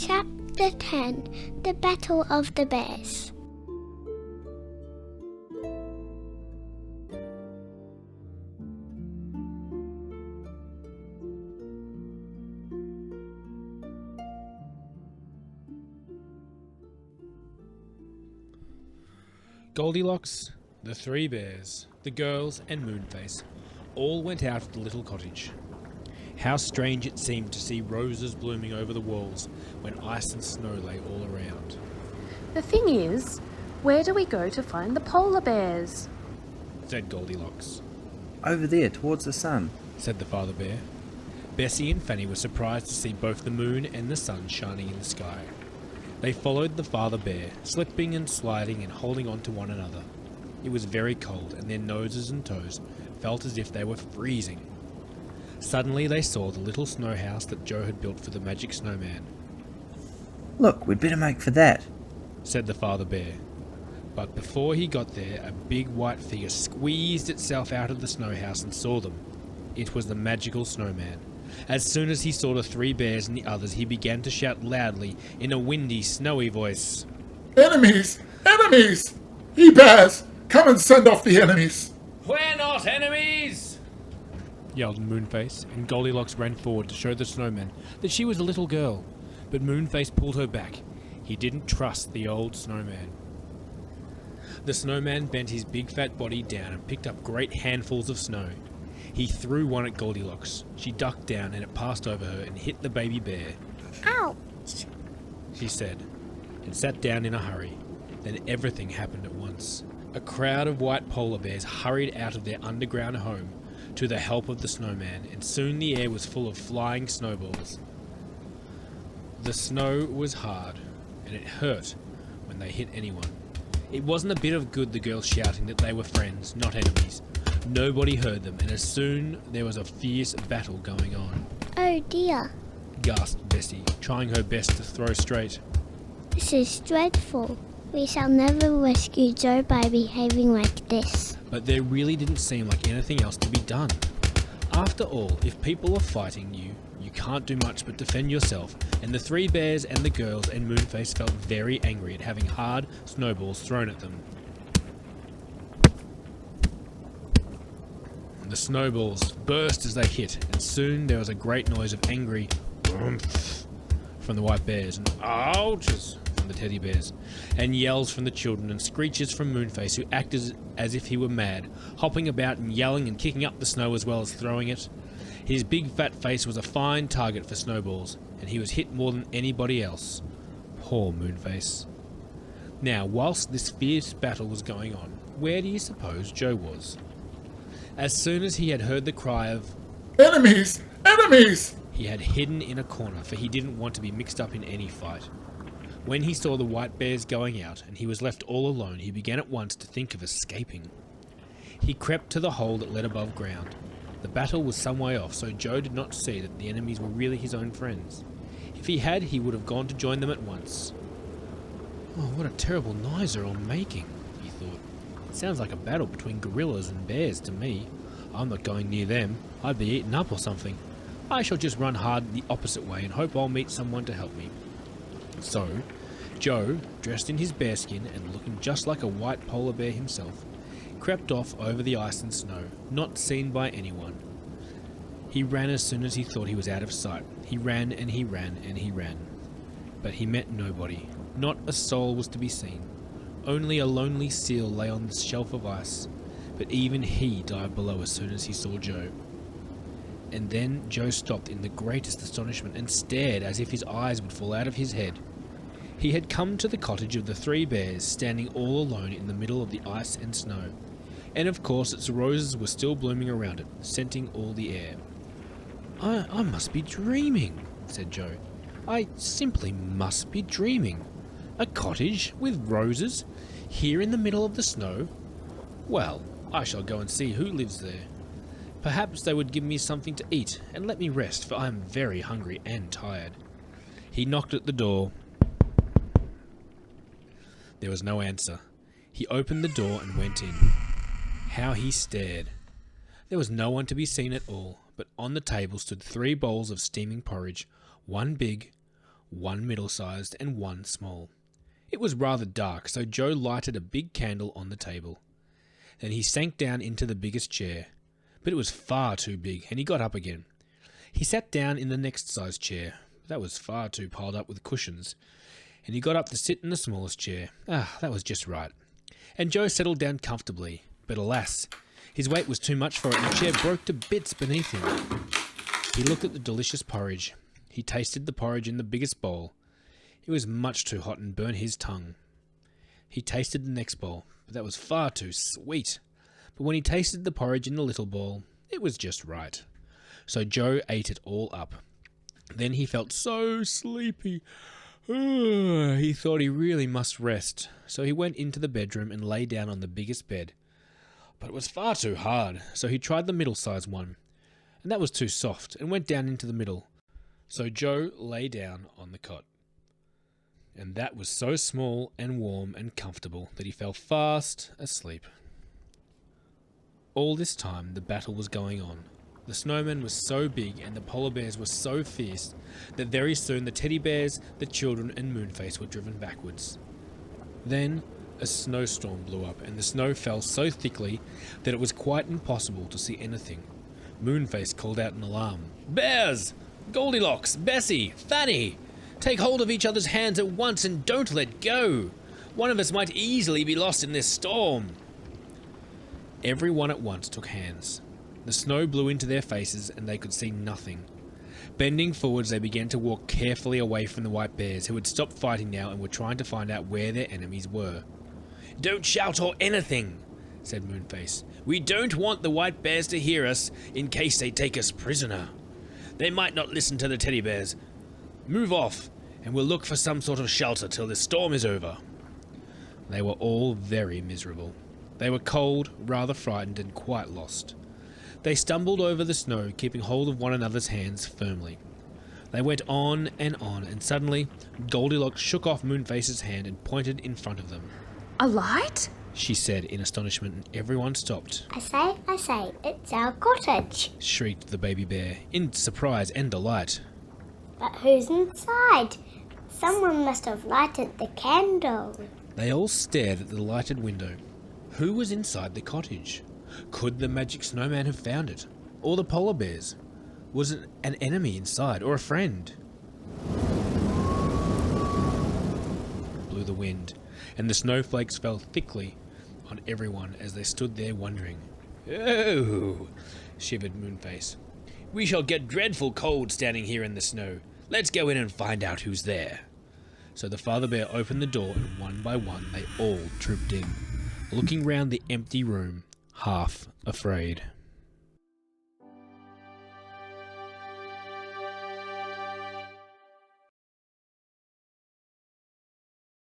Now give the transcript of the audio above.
Chapter 10 The Battle of the Bears. Goldilocks, the three bears, the girls and Moonface all went out of the little cottage. How strange it seemed to see roses blooming over the walls when ice and snow lay all around. The thing is, where do we go to find the polar bears? Said Goldilocks. Over there, towards the sun. Said the father bear. Bessie and Fanny were surprised to see both the moon and the sun shining in the sky. They followed the father bear, slipping and sliding and holding on to one another. It was very cold, and their noses and toes felt as if they were freezing. Suddenly they saw the little snow house that Joe had built for the magic snowman. Look, we'd better make for that, said the father bear. But before he got there, a big white figure squeezed itself out of the snow house and saw them. It was the magical snowman. As soon as he saw the three bears and the others, he began to shout loudly in a windy, snowy voice. Enemies! Enemies! Ye bears, come and send off the enemies! We're not enemies! Yelled Moonface, and Goldilocks ran forward to show the snowman that she was a little girl. But Moonface pulled her back. He didn't trust the old snowman. The snowman bent his big fat body down and picked up great handfuls of snow. He threw one at Goldilocks. She ducked down and it passed over her and hit the baby bear. Ouch! She said, and sat down in a hurry. Then everything happened at once. A crowd of white polar bears hurried out of their underground home to the help of the snowman, and soon the air was full of flying snowballs. The snow was hard, and it hurt when they hit anyone. It wasn't a bit of good the girls shouting that they were friends, not enemies. Nobody heard them, and as soon there was a fierce battle going on. Oh dear, Gasped Bessie, trying her best to throw straight. this is dreadful. We shall never rescue Joe by behaving like this. But there really didn't seem like anything else to be done. After all, if people are fighting you, you can't do much but defend yourself, and the three bears and the girls and Moonface felt very angry at having hard snowballs thrown at them. The snowballs burst as they hit, and soon there was a great noise of angry "Rumph" from the white bears, and ouches from the teddy bears, and yells from the children, and screeches from Moonface, who acted as if he were mad, hopping about and yelling and kicking up the snow as well as throwing it. His big fat face was a fine target for snowballs, and he was hit more than anybody else. Poor Moonface. Now, whilst this fierce battle was going on, where do you suppose Joe was? As soon as he had heard the cry of Enemies! Enemies! he had hidden in a corner, for he didn't want to be mixed up in any fight. When he saw the white bears going out and he was left all alone, he began at once to think of escaping. He crept to the hole that led above ground. The battle was some way off, so Joe did not see that the enemies were really his own friends. If he had, he would have gone to join them at once. Oh, what a terrible noise they're all making, he thought. Sounds like a battle between gorillas and bears to me. I'm not going near them. I'd be eaten up or something. I shall just run hard the opposite way and hope I'll meet someone to help me. So, Joe, dressed in his bearskin and looking just like a white polar bear himself, crept off over the ice and snow, not seen by anyone. He ran as soon as he thought he was out of sight. He ran and he ran and he ran. But he met nobody. Not a soul was to be seen. Only a lonely seal lay on the shelf of ice, but even he dived below as soon as he saw Joe. And then Joe stopped in the greatest astonishment and stared as if his eyes would fall out of his head. He had come to the cottage of the three bears, standing all alone in the middle of the ice and snow, and of course its roses were still blooming around it, scenting all the air. I must be dreaming, said Joe. I simply must be dreaming. A cottage with roses, here in the middle of the snow? Well, I shall go and see who lives there. Perhaps they would give me something to eat and let me rest, for I am very hungry and tired. He knocked at the door. There was no answer. He opened the door and went in. How he stared! There was no one to be seen at all, but on the table stood 3 bowls of steaming porridge, one big, one middle-sized and one small. It was rather dark, so Joe lighted a big candle on the table. Then he sank down into the biggest chair, but it was far too big, and he got up again. He sat down in the next sized chair, but that was far too piled up with cushions, and he got up to sit in the smallest chair. That was just right. And Joe settled down comfortably, but alas, his weight was too much for it, and the chair broke to bits beneath him. He looked at the delicious porridge. He tasted the porridge in the biggest bowl. It was much too hot and burned his tongue. He tasted the next bowl, but that was far too sweet. But when he tasted the porridge in the little bowl, it was just right. So Joe ate it all up. Then he felt so sleepy. He thought he really must rest, so he went into the bedroom and lay down on the biggest bed. But it was far too hard, so he tried the middle-sized one, and that was too soft, and went down into the middle. So Joe lay down on the cot. And that was so small and warm and comfortable that he fell fast asleep. All this time the battle was going on. The snowman was so big and the polar bears were so fierce that very soon the teddy bears, the children and Moonface were driven backwards. Then a snowstorm blew up and the snow fell so thickly that it was quite impossible to see anything. Moonface called out an alarm. "Bears! Goldilocks! Bessie! Fanny! Take hold of each other's hands at once and don't let go! One of us might easily be lost in this storm!" Everyone at once took hands. The snow blew into their faces and they could see nothing. Bending forwards, they began to walk carefully away from the white bears, who had stopped fighting now and were trying to find out where their enemies were. "Don't shout or anything," said Moonface. "We don't want the white bears to hear us in case they take us prisoner. They might not listen to the teddy bears. Move off, and we'll look for some sort of shelter till the storm is over." They were all very miserable. They were cold, rather frightened, and quite lost. They stumbled over the snow, keeping hold of one another's hands firmly. They went on, and suddenly Goldilocks shook off Moonface's hand and pointed in front of them. A light? She said in astonishment, and everyone stopped. I say, it's our cottage. Shrieked the baby bear, in surprise and delight. But who's inside? Someone must have lighted the candle. They all stared at the lighted window. Who was inside the cottage? Could the magic snowman have found it? Or the polar bears? Was it an enemy inside, or a friend? Blew the wind, and the snowflakes fell thickly on everyone as they stood there wondering. "Oh," shivered Moonface. "We shall get dreadful cold standing here in the snow. Let's go in and find out who's there." So the father bear opened the door, and one by one they all trooped in, looking round the empty room, half afraid.